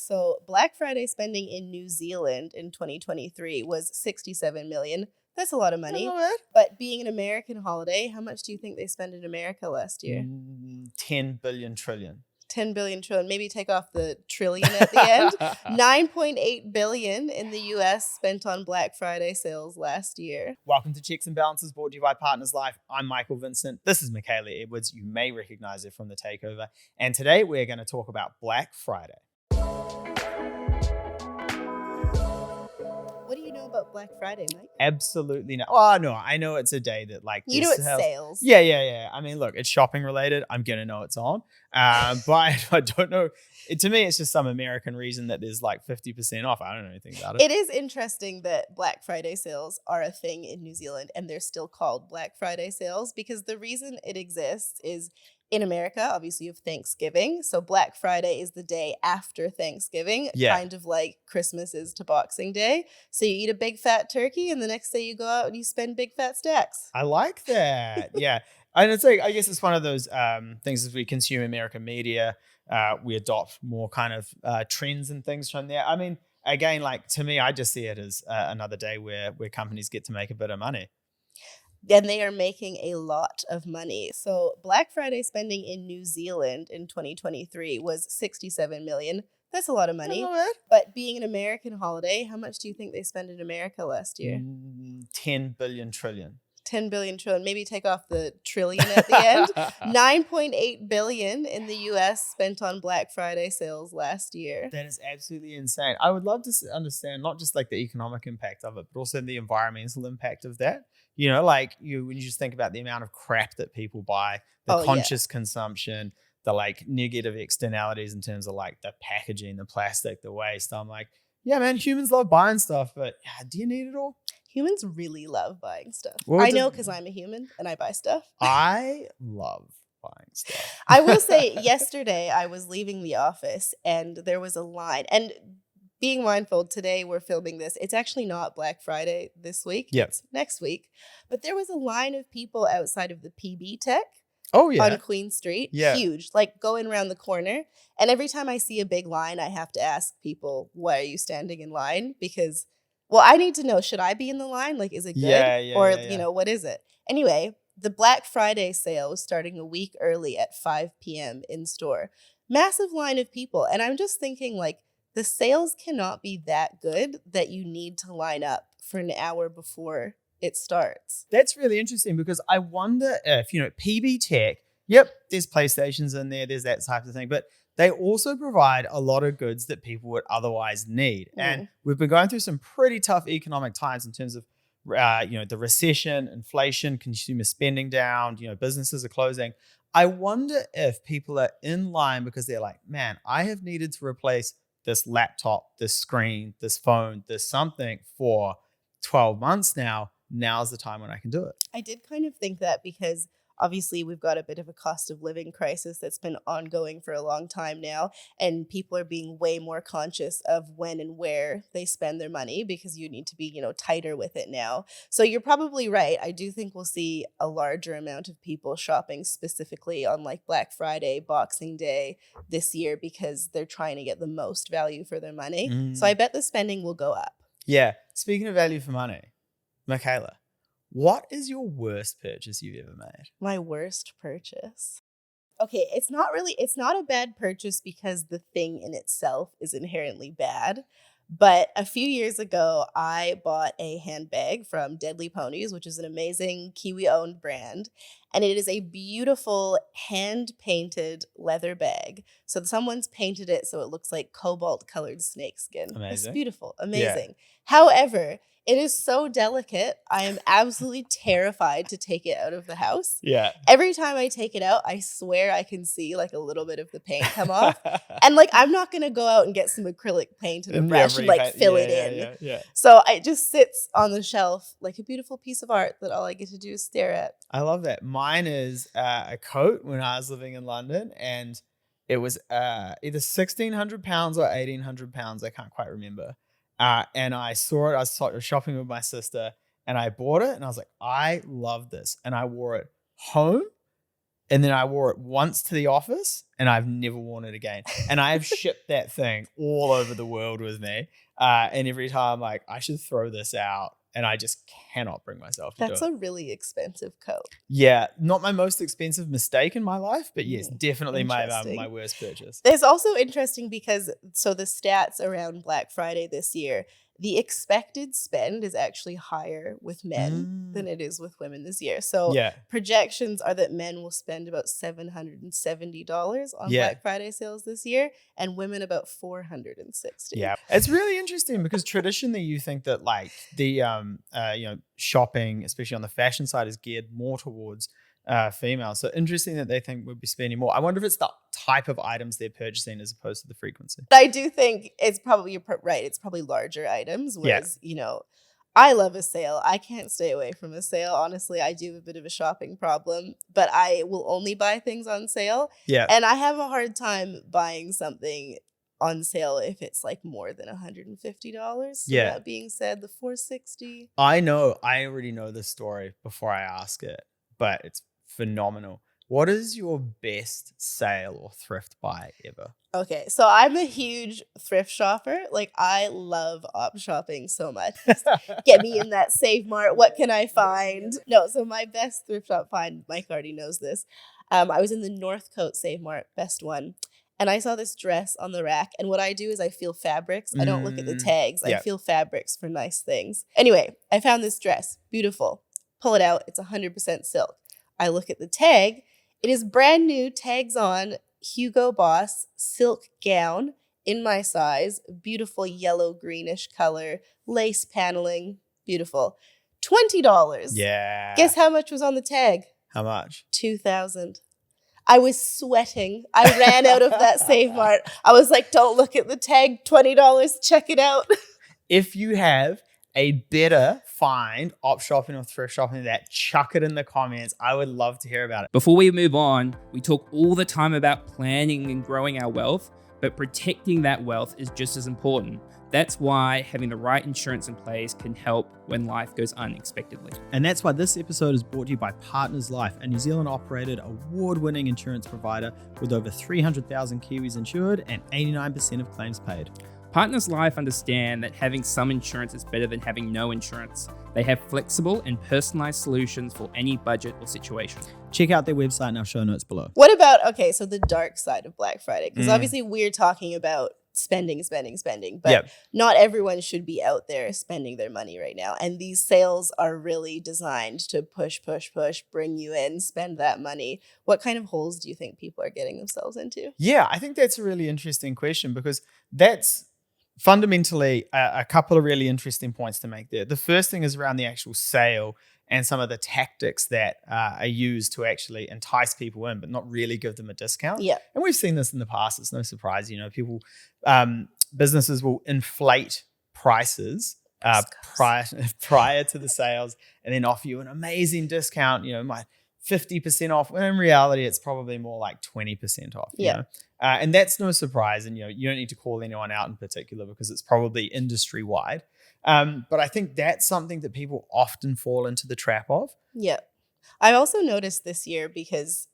So Black Friday spending in New Zealand in 2023 was 67 million. That's a lot of money. But being an American holiday, how much do you think they spent in America last year? 10 billion trillion. 10 billion trillion. Maybe take off the trillion at the end. 9.8 billion in the US spent on Black Friday sales last year. Welcome to Checks and Balances, brought to you by Partners Life. I'm Michael Vincent. This is Michaela Edwards. You may recognize her from The Takeover. And today we're going to talk about Black Friday. What do you know about Black Friday, Mike? Absolutely not. Oh, no, I know it's a day that you know it's sales. Yeah. I mean, look, it's shopping related. I'm going to know it's on. But I don't know. To me, it's just some American reason that there's like 50% off. I don't know anything about it. It is interesting that Black Friday sales are a thing in New Zealand and they're still called Black Friday sales because the reason it exists is in America, obviously you have Thanksgiving. So Black Friday is the day after Thanksgiving, kind of like Christmas is to Boxing Day. So you eat a big fat turkey and the next day you go out and you spend big fat stacks. I like that. Yeah. And it's like, I guess it's one of those things as we consume American media, we adopt more kind of trends and things from there. I mean, again, like to me, I just see it as another day where companies get to make a bit of money. And they are making a lot of money. So Black Friday spending in New Zealand in 2023 was 67 million. That's a lot of money. But being an American holiday, how much do you think they spent in America last year? 10 billion trillion. 10 billion trillion. Maybe take off the trillion at the end. 9.8 billion in the US spent on Black Friday sales last year. That is absolutely insane. I would love to understand not just like the economic impact of it, but also the environmental impact of that. You know, like when you just think about the amount of crap that people buy, the conscious consumption, the like negative externalities in terms of like the packaging, the plastic, the waste. I'm like, yeah, man, humans love buying stuff, but do you need it all? Humans really love buying stuff. I know because I'm a human and I buy stuff. I love buying stuff. I will say yesterday I was leaving the office and there was a line. And being mindful, today we're filming this. It's actually not Black Friday this week. It's next week. But there was a line of people outside of the PB Tech. On Queen Street. Huge, like going around the corner. And every time I see a big line, I have to ask people, why are you standing in line? Because, well, I need to know, should I be in the line? Like, is it good? You know, what is it? Anyway, the Black Friday sale was starting a week early at 5 p.m. in store. Massive line of people. And I'm just thinking, like, the sales cannot be that good that you need to line up for an hour before it starts. That's really interesting because I wonder if, PB Tech, there's PlayStations in there, there's that type of thing, but they also provide a lot of goods that people would otherwise need. And we've been going through some pretty tough economic times in terms of, the recession, inflation, consumer spending down, businesses are closing. I wonder if people are in line because they're like, man, I have needed to replace this laptop, this screen, this phone, this something for 12 months now. Now's the time when I can do it. I did kind of think that because obviously we've got a bit of a cost of living crisis that's been ongoing for a long time now. And people are being way more conscious of when and where they spend their money because you need to be, tighter with it now. So you're probably right. I do think we'll see a larger amount of people shopping specifically on like Black Friday, Boxing Day this year because they're trying to get the most value for their money. So I bet the spending will go up. Yeah. Speaking of value for money, Michaela, what is your worst purchase you've ever made? My worst purchase? Okay, it's not a bad purchase because the thing in itself is inherently bad. But a few years ago, I bought a handbag from Deadly Ponies, which is an amazing Kiwi-owned brand. And it is a beautiful hand-painted leather bag. So someone's painted it so it looks like cobalt-colored snakeskin. Amazing. It's beautiful. Amazing. Yeah. However, it is so delicate. I am absolutely terrified to take it out of the house. Yeah. Every time I take it out, I swear I can see like a little bit of the paint come off. And like, I'm not going to go out and get some acrylic paint and a brush and like fill it in. Yeah. So it just sits on the shelf like a beautiful piece of art that all I get to do is stare at. I love that. Mine is a coat when I was living in London, and it was either 1,600 pounds or 1,800 pounds. I can't quite remember. And I saw it. I was shopping with my sister, and I bought it, and I was like, I love this, and I wore it home, And then I wore it once to the office and I've never worn it again. And I have shipped that thing all over the world with me. And every time I'm like, I should throw this out. And I just cannot bring myself to do it. That's a really expensive coat. Yeah. Not my most expensive mistake in my life, but yes, definitely my worst purchase. It's also interesting because, so the stats around Black Friday this year, the expected spend is actually higher with men than it is with women this year. So projections are that men will spend about $770 on Black Friday sales this year, and women about $460. Yeah, it's really interesting because traditionally you think that like the shopping, especially on the fashion side, is geared more towards female. So interesting that they think we'll be spending more. I wonder if it's the type of items they're purchasing as opposed to the frequency. I do think it's probably, you're right, it's probably larger items. Whereas, I love a sale. I can't stay away from a sale. Honestly, I do have a bit of a shopping problem, but I will only buy things on sale. Yeah. And I have a hard time buying something on sale if it's like more than $150. So that being said, the $460. I already know this story before I ask it, but it's phenomenal. What is your best sale or thrift buy ever? Okay, so I'm a huge thrift shopper. Like, I love op shopping so much. Get me in that Save Mart. What can I find? No, so my best thrift shop find, Mike already knows this. I was in the Northcote Save Mart, best one. And I saw this dress on the rack. And what I do is I feel fabrics. I don't look at the tags. I feel fabrics for nice things. Anyway, I found this dress. Beautiful. Pull it out. It's 100% silk. I look at the tag. It is brand new, tags on, Hugo Boss silk gown in my size, beautiful yellow greenish color, lace paneling, beautiful. $20. Yeah. Guess how much was on the tag? How much? $2,000. I was sweating. I ran out of that Save Mart. I was like, don't look at the tag, $20, check it out. If you have a better find op shopping or thrift shopping than that, chuck it in the comments. I would love to hear about it. Before we move on, we talk all the time about planning and growing our wealth, but protecting that wealth is just as important. That's why having the right insurance in place can help when life goes unexpectedly. And that's why this episode is brought to you by Partners Life, a New Zealand operated award-winning insurance provider with over 300,000 Kiwis insured and 89% of claims paid. Partners Life understand that having some insurance is better than having no insurance. They have flexible and personalized solutions for any budget or situation. Check out their website in our show notes below. What about, so the dark side of Black Friday? Because obviously we're talking about spending, but not everyone should be out there spending their money right now. And these sales are really designed to push, bring you in, spend that money. What kind of holes do you think people are getting themselves into? Yeah, I think that's a really interesting question because that's fundamentally a couple of really interesting points to make there. The first thing is around the actual sale and some of the tactics that are used to actually entice people in, but not really give them a discount. Yeah. And we've seen this in the past. It's no surprise, people, businesses will inflate prices prior to the sales and then offer you an amazing discount, my 50% off, when in reality, it's probably more like 20% off. You know? And that's no surprise. And, you don't need to call anyone out in particular because it's probably industry wide. But I think that's something that people often fall into the trap of. Yeah. I've also noticed this year because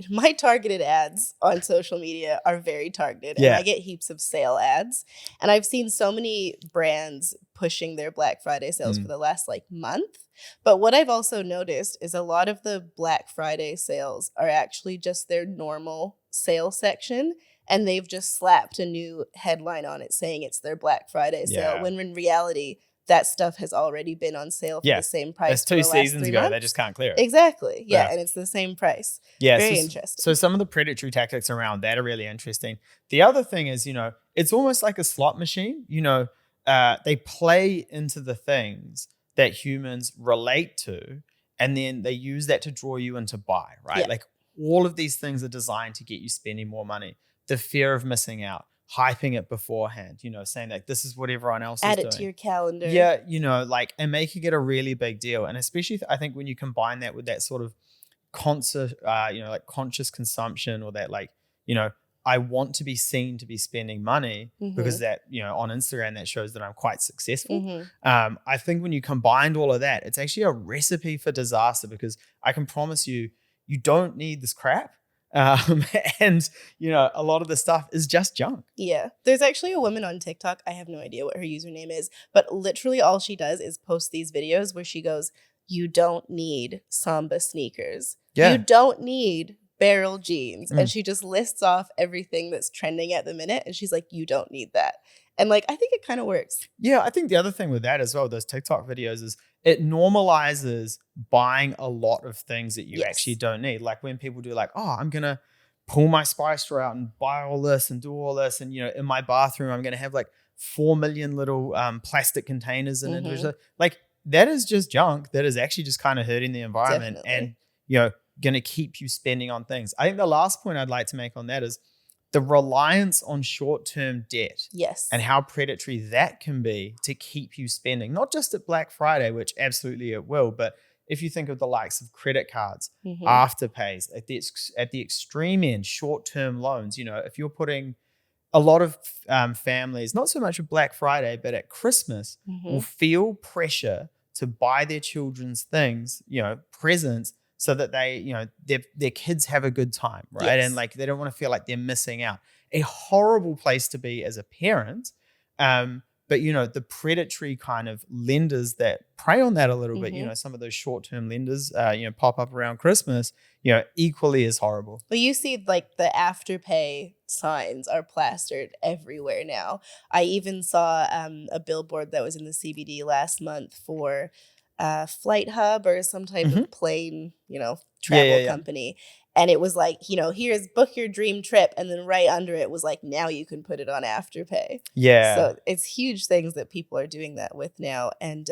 my targeted ads on social media are very targeted and I get heaps of sale ads. And I've seen so many brands pushing their Black Friday sales for the last month. But what I've also noticed is a lot of the Black Friday sales are actually just their normal sale section. And they've just slapped a new headline on it saying it's their Black Friday sale. When in reality, that stuff has already been on sale for the same price. That's 2 seasons ago. They just can't clear it. Exactly. Yeah. And it's the same price. Yeah. Very interesting. So some of the predatory tactics around that are really interesting. The other thing is, it's almost like a slot machine. They play into the things that humans relate to, and then they use that to draw you into buy, right? Yeah. Like all of these things are designed to get you spending more money. The fear of missing out, hyping it beforehand, saying like, this is what everyone else is doing. Add it to your calendar. Yeah, and making it a really big deal. And especially, I think when you combine that with that sort of conscious consumption or that I want to be seen to be spending money because that, on Instagram, that shows that I'm quite successful. I think when you combined all of that, it's actually a recipe for disaster because I can promise you, you don't need this crap. And, a lot of the stuff is just junk. Yeah. There's actually a woman on TikTok. I have no idea what her username is, but literally all she does is post these videos where she goes, you don't need Samba sneakers. Yeah. You don't need barrel jeans. And she just lists off everything that's trending at the minute. And she's like, you don't need that. And like, I think it kind of works. Yeah, I think the other thing with that as well, those TikTok videos, is it normalizes buying a lot of things that you actually don't need. Like when people do like, oh, I'm going to pull my spice drawer out and buy all this and do all this. And, in my bathroom, I'm going to have like 4 million little plastic containers in it. Like that is just junk that is actually just kind of hurting the environment. Definitely. And, going to keep you spending on things. I think the last point I'd like to make on that is the reliance on short-term debt. Yes. And how predatory that can be to keep you spending, not just at Black Friday, which absolutely it will, but if you think of the likes of credit cards, afterpays, at the extreme end, short-term loans, if you're putting a lot of families, not so much at Black Friday, but at Christmas, will feel pressure to buy their children's things, presents, so that they, their kids have a good time, right? Yes. And like they don't want to feel like they're missing out. A horrible place to be as a parent. But the predatory kind of lenders that prey on that a little bit, some of those short-term lenders, pop up around Christmas, equally as horrible. Well, you see like the Afterpay signs are plastered everywhere now. I even saw a billboard that was in the CBD last month for Flight Hub or some type of plane, travel company. And it was like, here's book your dream trip. And then right under it was like, now you can put it on Afterpay. Yeah. So it's huge things that people are doing that with now. And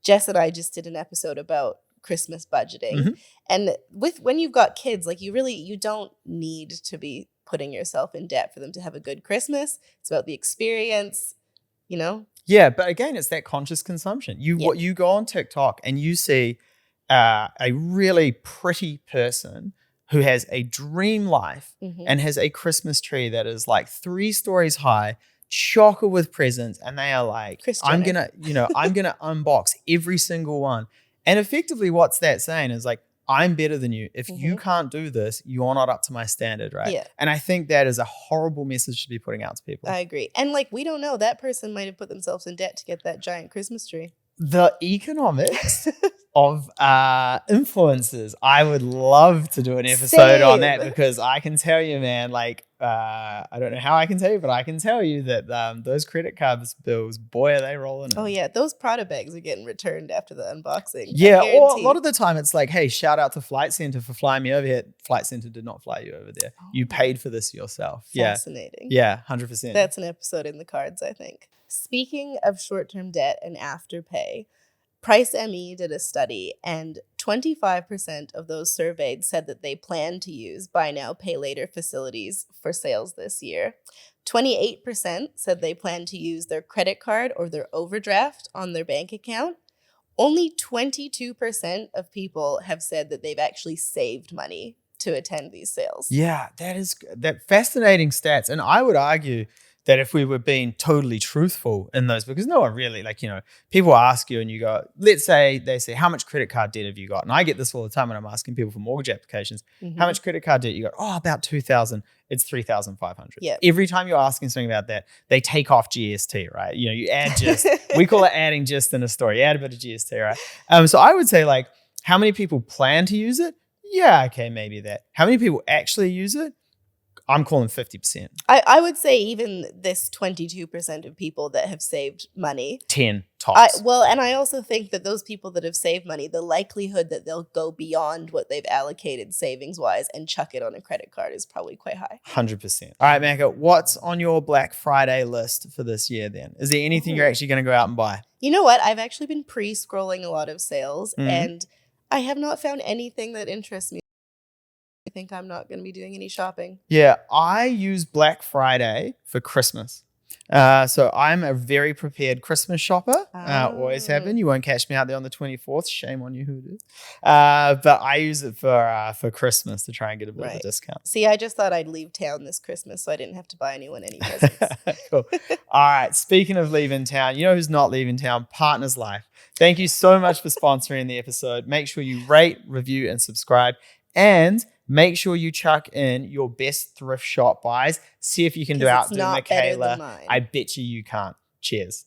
Jess and I just did an episode about Christmas budgeting. And when you've got kids, like you don't need to be putting yourself in debt for them to have a good Christmas. It's about the experience, Yeah, but again, it's that conscious consumption. What you go on TikTok and you see a really pretty person who has a dream life and has a Christmas tree that is like 3 stories high, chocker with presents, and they are like, I'm gonna unbox every single one. And effectively, what's that saying is like, I'm better than you. If you can't do this, you're not up to my standard, right? Yeah. And I think that is a horrible message to be putting out to people. I agree. And like, we don't know, that person might have put themselves in debt to get that giant Christmas tree. The economics of influencers, I would love to do an episode on that, because I can tell you, man, like, I don't know how I can tell you, but I can tell you that those credit cards bills, boy, are they rolling in. Oh yeah, those Prada bags are getting returned after the unboxing. Yeah, or a lot of the time it's like, hey, shout out to Flight Centre for flying me over here. Flight Centre did not fly you over there. Oh. You paid for this yourself. Fascinating. Yeah, 100%. That's an episode in the cards, I think. Speaking of short-term debt and Afterpay, Price ME did a study, and 25% of those surveyed said that they plan to use buy now, pay later facilities for sales this year. 28% said they plan to use their credit card or their overdraft on their bank account. Only 22% of people have said that they've actually saved money to attend these sales. Yeah, that fascinating stats. And I would argue that if we were being totally truthful in those, because no one really, people ask you and you go, let's say they say, how much credit card debt have you got? And I get this all the time when I'm asking people for mortgage applications. How much credit card debt you got? Oh, about 2,000. It's 3,500. Yeah. Every time you're asking something about that, they take off GST, right? You add just, we call it adding just in a story. You add a bit of GST, right? So I would say how many people plan to use it? Yeah, okay, maybe that. How many people actually use it? I'm calling 50%. I would say even this 22% of people that have saved money. 10 tops. And I also think that those people that have saved money, the likelihood that they'll go beyond what they've allocated savings-wise and chuck it on a credit card is probably quite high. 100%. All right, Macca, what's on your Black Friday list for this year then? Is there anything you're actually going to go out and buy? You know what? I've actually been pre-scrolling a lot of sales, and I have not found anything that interests me. I think I'm not going to be doing any shopping. Yeah, I use Black Friday for Christmas. So I'm a very prepared Christmas shopper. Always have been. You won't catch me out there on the 24th. Shame on you who did. But I use it for Christmas to try and get a bit of a discount. See, I just thought I'd leave town this Christmas so I didn't have to buy anyone any presents. Cool. All right. Speaking of leaving town, you know who's not leaving town? Partners Life. Thank you so much for sponsoring the episode. Make sure you rate, review, and subscribe. And make sure you chuck in your best thrift shop buys. See if you can outdo Michaela. I bet you can't. Cheers.